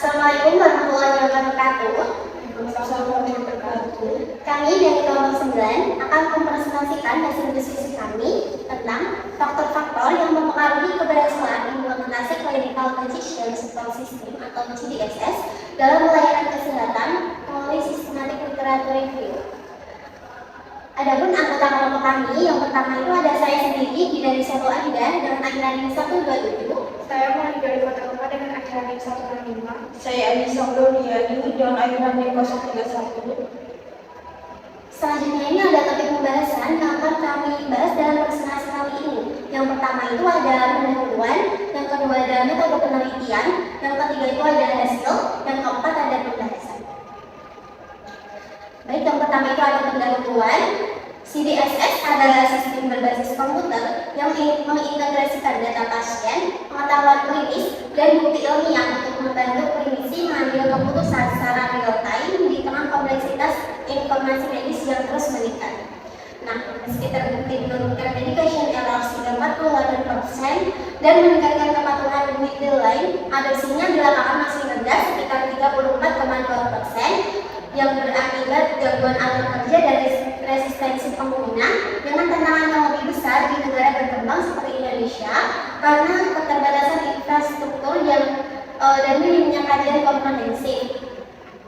Assalamualaikum warahmatullahi wabarakatuh. Kami dari kelompok 9 akan mempresentasikan hasil diskusi kami tentang faktor-faktor yang mempengaruhi keberhasilan implementasi clinical decision support system atau CDSS dalam pelayanan kesehatan melalui systematic literature review. Adapun anggota kelompok kami, yang pertama itu ada saya sendiri dari Satu Anda dengan akronim 127. Saya Moni dari Kota Kota dengan akronim 165. Saya Anissa Gloriani dengan akronim 031. Selanjutnya ini ada topik pembahasan yang akan kami bahas dalam presentasi kali ini. Yang pertama itu ada pendahuluan, yang kedua ada metode penelitian, yang ketiga itu ada hasil, yang keempat ada pembahasan. Baik, yang pertama itu ada pendahuluan. CDSS adalah sistem berbasis komputer yang mengintegrasikan data pasien, pengetahuan klinis, dan bukti ilmiah untuk membantu klinisi mengambil keputusan secara real time di tengah kompleksitas informasi medis yang terus meningkat. Nah, meski terbukti menurunkan medication errors hingga 48% dan meningkatkan kepatuhan with the line, adopsinya di lapangan masih rendah sekitar 34,2%, yang berakibat gangguan alur kerja dan resistensi pengguna dengan tantangan yang lebih besar di negara berkembang seperti Indonesia karena keterbatasan infrastruktur dan minimnya kajian komprehensif.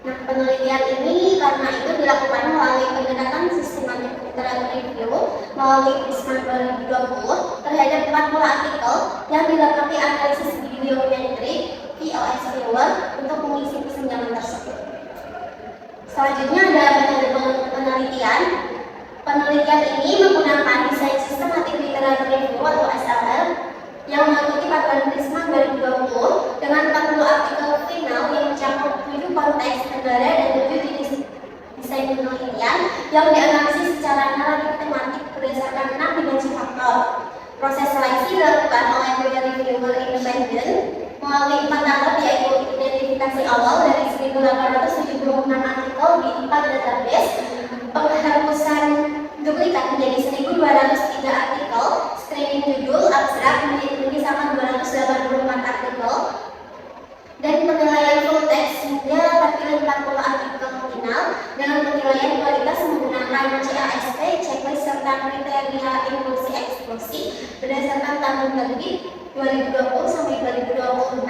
Nah, penelitian ini karena itu dilakukan melalui pendekatan systematic literature review melalui PRISMA 2020 terhadap 40 artikel yang dilengkapi analisis bibliometrik VOS viewer untuk mengisi kesenjangan tersebut. Selanjutnya ada metode penelitian. Penelitian ini menggunakan desain systematic literature review atau SLR yang mengikuti patokan PRISMA 2020 dengan 40 artikel final yang mencakup 7 konteks negara dan 7 jenis desain penelitian yang dianalisis secara naratif tematik berdasarkan 6 dimensi faktor. Proses seleksi dilakukan oleh peer reviewer independen melalui 4 tahap, yaitu identifikasi awal dari 1.876 artikel di 4 database, penghapusan duplikat menjadi 1.203 artikel, screening judul, abstrak menjadi sama 284 artikel, dan penilaian full text hingga terpilih 40 artikel final dengan penilaian kualitas menggunakan CASP, checklist serta kriteria inklusi eksklusi berdasarkan tahun terbit 2020 sampai 2026,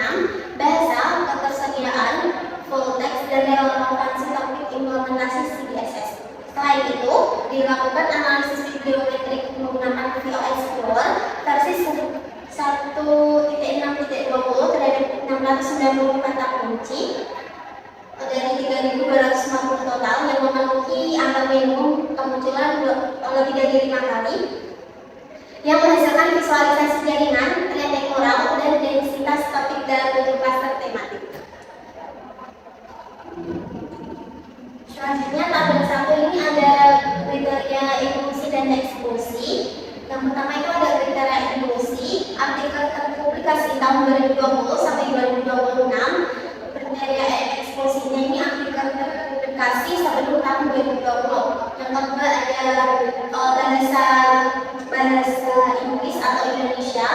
bahasa, ketersediaan, full text, dan relevansi topik implementasi CDSS. Selain itu, dilakukan analisis bibliometrik menggunakan VOS viewer versi 1.6.20 terhadap 690 kata kunci dari 3.250 total yang memenuhi angka minimum kemunculan lebih dari 5 kali, yang menghasilkan visualisasi jaringan, tren temporal, dan densitas topik dalam 7 klaster tematik. Selanjutnya tabel 1 ini ada kriteria inklusi dan eksklusi. Yang pertama itu ada kriteria inklusi, artikel terpublikasi tahun 2020 sampai 2026. Kriteria eksklusinya ini artikel terpublikasi sebelum tahun 2020. Yang kedua ada bahasa Inggris atau Indonesia.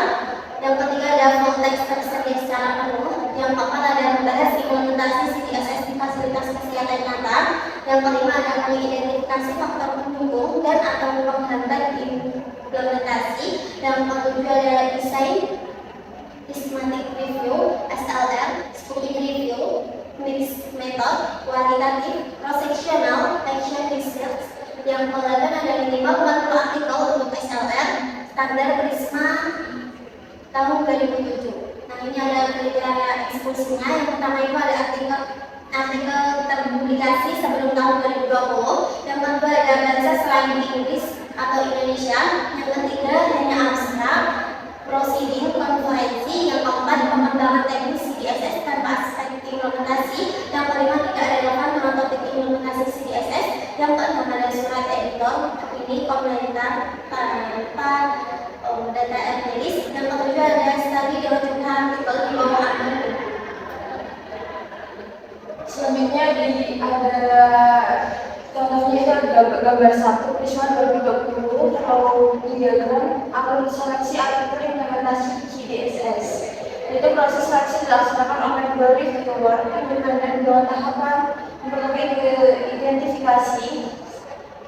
Yang ketiga ada full text tersedia secara penuh. Yang keempat ada membahas implementasi CDSS di fasilitas kesehatan nyata. Yang kelima ada mengidentifikasi faktor pendukung dan atau penghambat implementasi. Yang ketujuh ada desain systematic review (SLR), scoping review, mixed method, kualitatif, cross-sectional, action research. Yang ke-8 ada minimal 40 artikel untuk SLR, standar PRISMA tahun 2007. Nah, ini ada kriteria eksklusinya. Yang pertama itu ada artikel terpublikasi sebelum tahun 2020. Yang kedua ada bahasa selain Inggris atau Indonesia. Yang ketiga hanya abstrak, proceeding, konferensi. Yang keempat pengembangan teknis CDSS tanpa aspek implementasi. Yang kelima tidak relevan dengan topik implementasi CDSS. Yang keenam ada surat editor, opini, komentar, tanpa data empiris. Yang ketujuh ada studi dengan artikel di bawah artikel. Selanjutnya ada contohnya itu ada gambar 1 PRISMA 2020 atau diagram alur seleksi artikel implementasi CDSS. Itu yaitu proses seleksi dilaksanakan oleh dua reviewer independen dengan tahapan memperoleh identifikasi,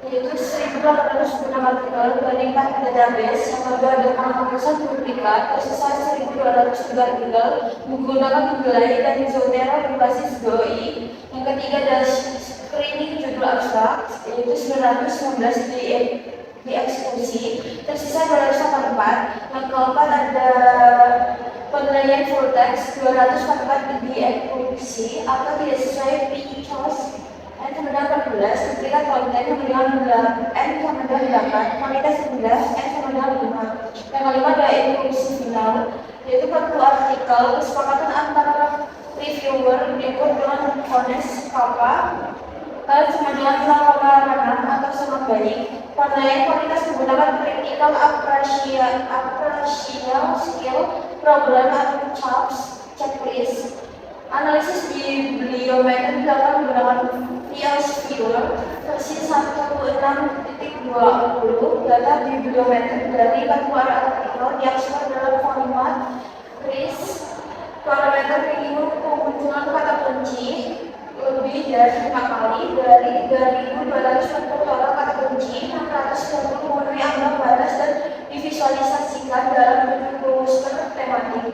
yaitu 1.800 artikel dibandingkan database. Yang kedua ada penghapusan duplikat, tersisa 1.203 artikel menggunakan nilai dan Zotero berbasis GOI. Yang ketiga ada screening judul abstrak, yaitu 919 dieksekusi, tersisa 244. Yang keempat ada penilaian full text 244 dieksekusi atau tidak sesuai pitch. N sama dengan 14, duplikat konten yang dengan N sama dengan 8, kualitas 11, N sama dengan 5. Yang kelima ada inklusi final, yaitu 40 artikel kesepakatan antara reviewer berikut dengan honest kappa sama dengan 0,6 atau sangat baik. Penilaian kualitas menggunakan critical appracial skill, problem atau CHAPS, checklist. Analisis di bibliometer dilakukan menggunakan Viewer versi 1.6.20. Data bibliometer dari 40 artikel diakses dalam format CRIS. Parameter minimum kemunculan kata kunci lebih dari 5 kali dari 3.240 total kata kunci, 690 memenuhi ambang batas dan divisualisasikan dalam 70 poster tematik.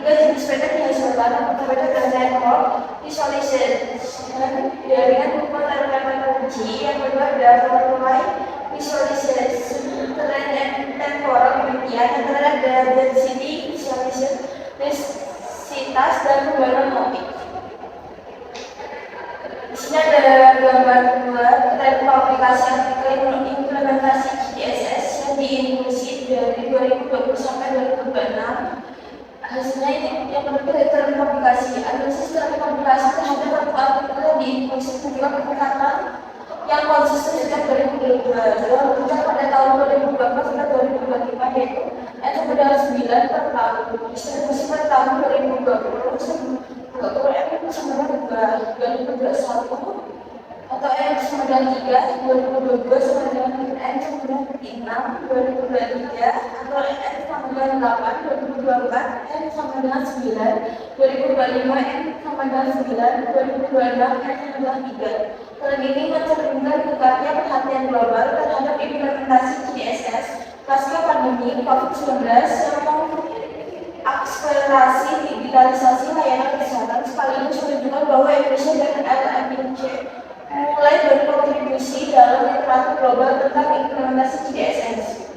3 jenis pattern dihasilkan, pattern dan network visualization jaringan berupa kata kunci. Yang kedua ada multiply visualization trend and temporal demikian. Yang ketiga ada density visualization densitas dan pembaruan topik. Di sini ada gambar kedua terkait aplikasi artikel implementasi GDSS yang diinklusi dari 2020 sampai 2026. Hasilnya ini yang kedua terkait aplikasi analisis terhadap aplikasi terhadap artikel yang diinklusi juga pendekatan yang konsisten sejak 2022 dalam puncak pada tahun 2012 sampai 2025, yaitu N sama dengan 9 per tahun, distribusi per tahun 2020 M sama dengan 2021 atau M sama dengan 3 2022 sama dengan N sama dengan 6 2023 atau N sama dengan 8 2024 N sama dengan 9 2025 N sama dengan 9 2026 N sama dengan 3. Hal ini mencerminkan meningkatnya perhatian global terhadap implementasi GDSS pasca pandemi COVID-19 serta akselerasi digitalisasi layanan kesehatan, sekaligus menunjukkan bahwa Indonesia dan LMIC mulai berkontribusi dalam literatur global tentang implementasi GDSS.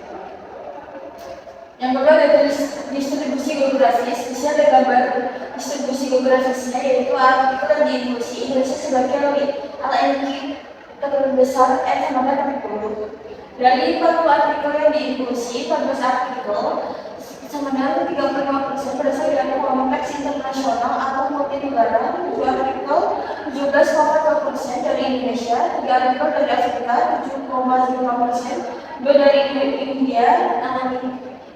Yang kedua ada distribusi geografis. Di sini ada gambar distribusi geografisnya, yaitu artikel yang diinklusi Indonesia sebagai LMIC terbesar N sama dengan 10. Dari 40 artikel yang diinklusi, 14 artikel sama dengan 35% berasal dari konteks internasional atau multinegara, 7 artikel 17,2% dari Indonesia, 3 artikel dari Afrika 7,5%, 2 dari India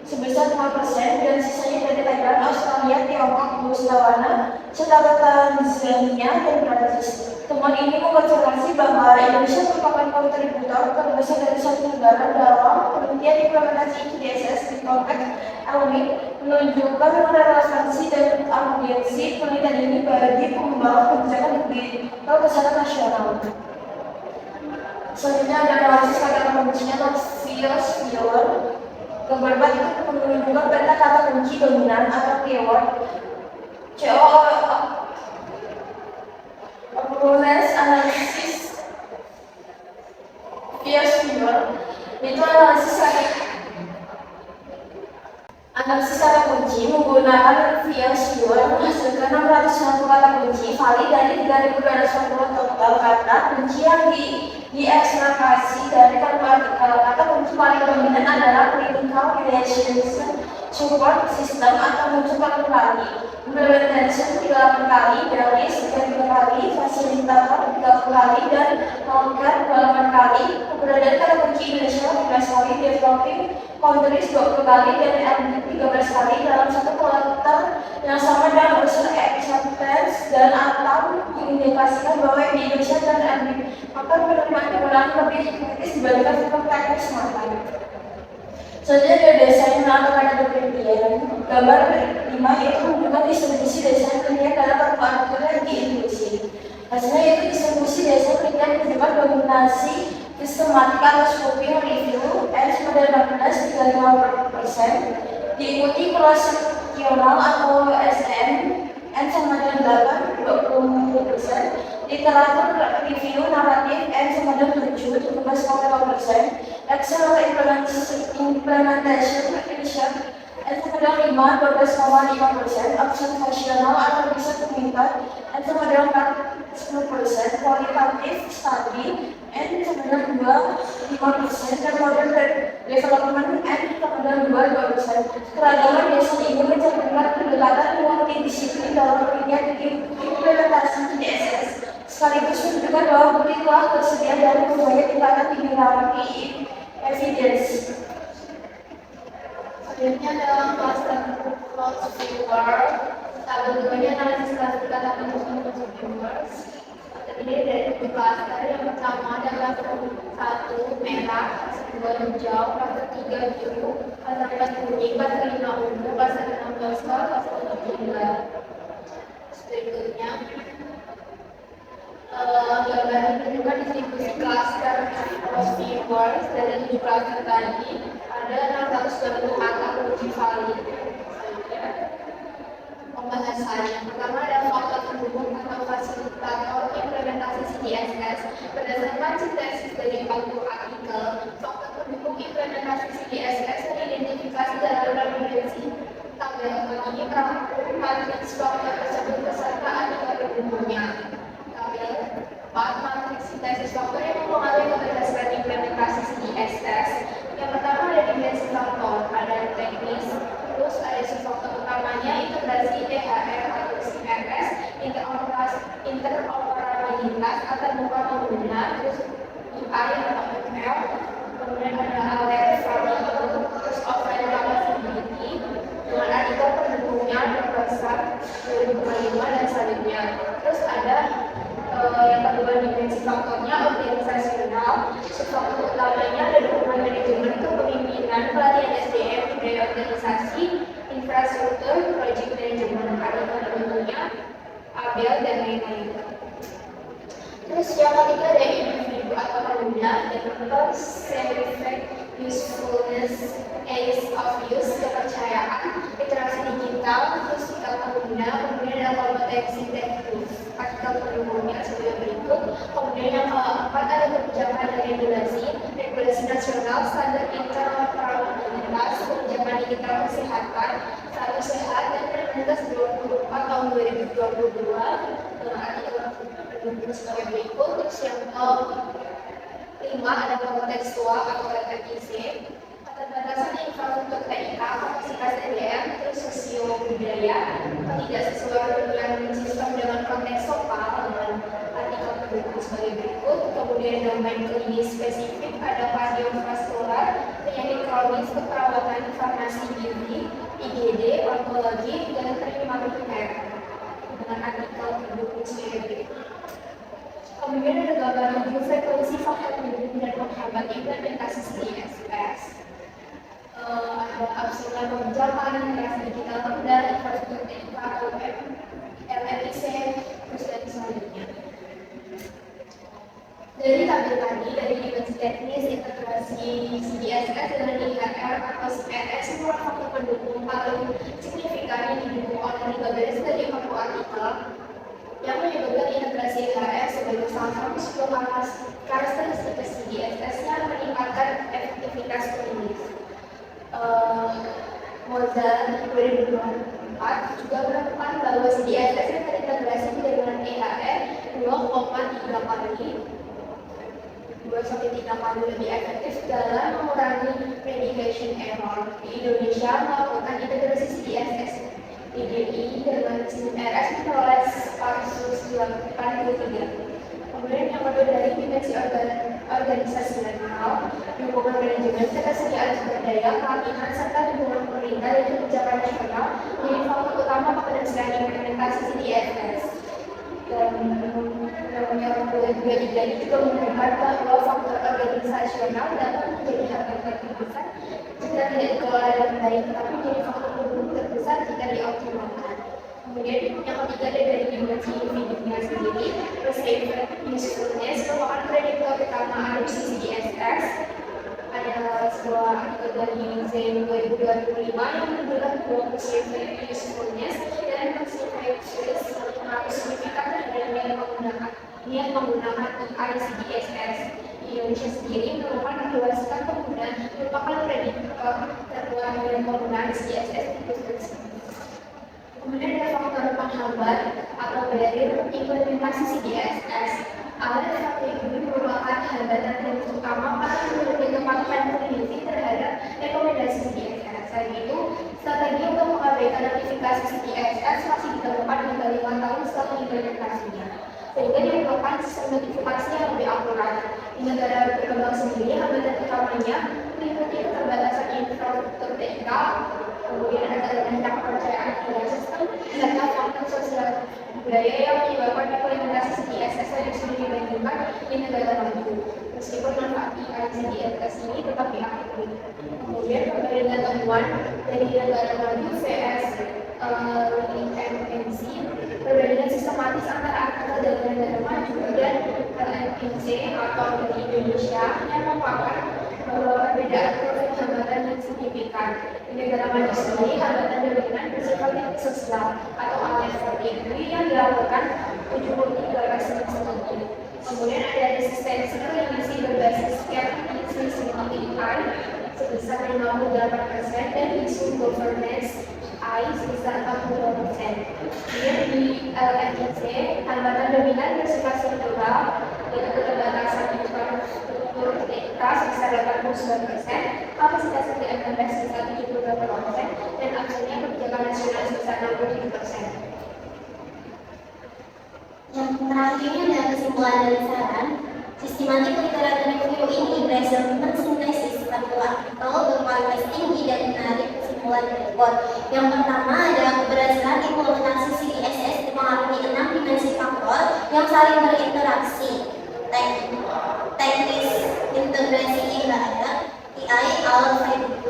sebesar 5%, dan sisanya dari Thailand, Australia, Tiongkok, Botswana, serta Tanzania dan Prancis. Temuan ini mengkonfirmasi bahwa Indonesia merupakan kontributor terbesar dari satu negara dalam penelitian implementasi GDSS di konteks LMIC, menunjukkan relevansi dan urgensi penelitian ini bagi pengembangan kebijakan digital kesehatan nasional. Selanjutnya ada analisis kata kuncinya atau Viewer. Gambar 4 itu menunjukkan peta kata kunci dominan atau keyword Occurrence Analysis Viewer itu analisis kata kunci menggunakan Viewer menghasilkan 690 kata kunci valid dari 3.240 total kata kunci yang diekstrakasi dari artikel. Kata kunci paling dominan adalah clinical relationship support system atau muncul paling kali, implementation 38 kali, dalis 3 kali, fasilitator 30 kali, dan healthcare 8 kali. Keberadaan kata kunci Indonesia 15 kali, developing countries 20 kali, dan LD 13 kali dalam satu kuartal yang sama dengan unsur acceptance dan atau mengindikasikan bahwa di Indonesia dan LD akan menemukan penggunaan lebih kritis dibandingkan faktor teknis semata. Selanjutnya ada desain melakukan ada penelitian. Gambar 5 itu menunjukkan distribusi desain penelitian dalam beberapa artikel yang diinklusi. Hasilnya yaitu distribusi desain penelitian menunjukkan dominasi sistematik atau scoping review N sama dengan 16 35%, diikuti cross-sectional atau SM N sama dengan 8 20%, literatur review naratif N sama dengan 7 17,5%, Excel implementation edition N sama dengan 5 12,5%, observational atau riset meningkat N sama dengan 10%, kualitatif study N sama dengan 5%, dan model development N sama dengan 2%. Keragaman desain ini mencerminkan pendekatan multidisiplin dalam penelitian implementasi DSS, sekaligus menunjukkan bahwa bukti telah tersedia dari berbagai tingkatan hierarki evidence. Selanjutnya dalam kelas Close Viewer, tabel 2-nya analisis klasifikasi bentuk viewers. Terdiri dari 7 klaster. Yang pertama adalah klaster 1 merah, klaster 2 hijau, klaster 3 biru, klaster 4 kuning, klaster 5 ungu, klaster 6 fosfor, klaster 7 jingga. Berikutnya gambar ini menunjukkan distribusi klaster Close Viewers dari 7 klaster tadi. Ada 620 angka uji valid. Pembahasan yang pertama adalah faktor pendukung atau fasilitator implementasi CDSS. Berdasarkan sintesis dari 40 artikel, faktor pendukung implementasi CDSS teridentifikasi dalam referensi tabel ini merangkum matriks faktor tersebut beserta artikel pendukungnya. Tabel 4 matriks sintesis faktor yang mempengaruhi keberhasilan implementasi CDSS. Yang pertama ada dimensi faktor, ada teknis, terus ada faktor utamanya integrasi DHR atau CRS, interoperabilitas antar buka pengguna, terus UI atau ML, kemudian ada alert value, terus offline capability, dengan artikel pendukungnya, dasar 2005 dan selanjutnya. Terus ada yang kedua dimensi faktornya organisasional, faktor utamanya ada dukungan manajemen kepemimpinan, pelatihan SDM, budaya organisasi, infrastruktur, project manajemen, artikel pendukungnya, ABL dan lain-lain. Terus yang ketiga ada individu atau pengguna, developer, effect, usefulness, ease of use, kepercayaan, literasi digital, terus tingkat pengguna, kemudian ada kompetensi teknis, artikel pendukungnya sebagai berikut. Kemudian yang keempat ada kebijakan dan regulasi nasional, standar interoperabilitas, kebijakan digital kesehatan, satu sehat dan Permenkes 24 tahun 2022 dengan artikel pendukung sebagai berikut. Terus yang kelima ada kontekstual atau KTIC, keterbatasan infrastruktur TIK, kapasitas SDM, terus sosio budaya, ketidaksesuaian dengan sistem dengan konteks lokal dengan artikel pendukung sebagai berikut. Kemudian domain klinis spesifik ada kardiovaskular, penyakit kronis, keperawatan farmasi gizi, IGD, onkologi, dan primer dengan artikel pendukung sebagai berikut. Kemudian ada gambar review frekuensi faktor pendukung dan penghambat implementasi CDSS. Ada absennya kebijakan, literasi digital rendah, infrastruktur TIK, LMIC, terus dan selanjutnya. Dari tabel tadi, dari dimensi teknis, integrasi CDSS dengan IHR atau CRS, semua faktor pendukung paling signifikan yang didukung oleh 13 dari 40 artikel yang menyebabkan integrasi IHR sebagai salah satu 10 karakteristik CDSS-nya meningkatkan efektivitas klinis. Mozart 2024 juga menemukan bahwa CDSS yang terintegrasi dengan IHR 2,3 kali 2-3 kali lebih efektif dalam mengurangi predication error. Di Indonesia melakukan integrasi CDSS IDI dengan CRS memperoleh kasus 83. Kemudian yang kedua dari dimensi organisasional, dukungan manajemen, ketersediaan sumber daya, pelatihan, serta dukungan pemerintah dan kebijakan nasional menjadi faktor utama keberhasilan implementasi CDSS. Dan yang kedua juga ini juga menunjukkan bahwa faktor organisasional dapat menjadi hal yang besar jika jika tidak dikelola dengan baik, tetapi jadi faktor pendukung terbesar jika dioptimalkan. Kemudian yang ketiga ada dari dimensi individunya sendiri. Perceived usefulness merupakan prediktor utama adopsi CDSS. Ada sebuah artikel dari Zain 2025 yang menunjukkan bahwa perceived usefulness dan perceived choice mengaku signifikan terhadap niat menggunakan ICDSS. Di Indonesia sendiri merupakan kebiasaan pengguna merupakan prediktor terkuat dari penggunaan CDSS itu sendiri. Kemudian ada faktor penghambat atau barrier implementasi CDSS. Alat faktor ini merupakan hambatan yang utama pada kepatuhan peneliti terhadap rekomendasi CDSS. Selain itu, strategi untuk mengabaikan notifikasi CDSS masih ditemukan hingga 5 tahun setelah implementasinya, sehingga diperlukan sistem notifikasi yang lebih akurat. Di negara berkembang sendiri, hambatan utamanya meliputi keterbatasan infrastruktur TK, kemudian ada rendah kepercayaan pada sistem, serta faktor sosial budaya yang menyebabkan implementasi CDSS lebih sulit dibandingkan di negara maju. Meskipun manfaat CDSS ini tetap diakui. Kemudian perbandingan temuan dari negara maju vs LMNC, perbandingan sistematis antara artikel dari negara maju dan LMNC atau dari Indonesia yang merupakan perbedaan profil hambatan yang signifikan. Di negara maju sendiri, hambatan dominan bersifat sosial atau ALF43 yang dilakukan 73%. Kemudian ada resistensi klinisi berbasis skeptisisme AI sebesar 58% dan isu governance AI sebesar 42%. Kemudian di LMIC, hambatan dominan bersifat struktural yaitu keterbatasan infrastruktur TK sebesar 89%, kapasitas TMNS sebesar 72%, dan absennya kebijakan nasional sebesar 67%. Yang terakhirnya adalah kesimpulan dari saran. Sistematik literatur review ini berhasil mensintesis satu artikel berkualitas tinggi dan menarik kesimpulan berikut. Yang pertama adalah keberhasilan implementasi CDSS dipengaruhi 6 dimensi faktor yang saling berinteraksi. Teknis integrasi ibadah, TI, ALF42,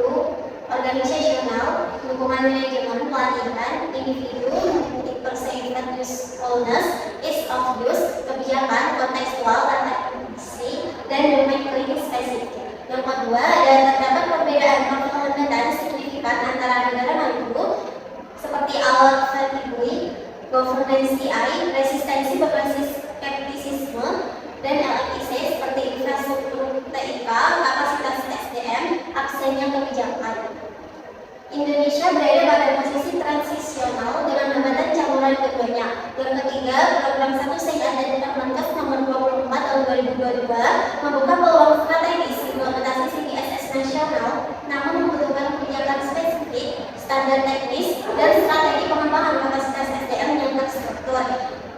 organisasional, hubungan manajemen, pelatihan, individu, perceived usefulness, ease of use, kebijakan, kontekstual, adaptasi, dan domain klinis spesifik. Yang kedua, terdapat perbedaan profil hambatan signifikan antara negara maju seperti ALF43, governance TI, resistensi berbasis skeptisisme, dan LMIC seperti infrastruktur TIK, kapasitas SDM, absennya kebijakan. Indonesia berada pada posisi transisional dengan hambatan campuran keduanya. Yang ketiga, program 1 Seikat dan Permenkes nomor 24 tahun 2022 membuka peluang strategis implementasi CDSS nasional, namun membutuhkan kebijakan spesifik, standar teknis, dan strategi pengembangan kapasitas SDM yang terstruktur.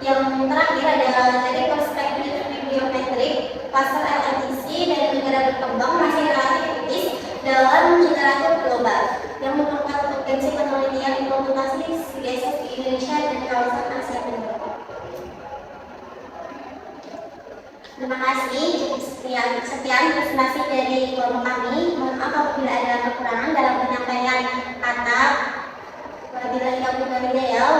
Yang terakhir adalah dari perspektif bibliometrik, pasar LMIC dan negara berkembang masih relatif kritis dalam literatur global yang memerlukan potensi penelitian implementasi CDSS di Indonesia dan kawasan Asia Tenggara. Terima kasih. Sekian presentasi dari kelompok kami. Mohon maaf apabila ada kekurangan dalam penyampaian kata. Wabillahi taufiq wal hidayah.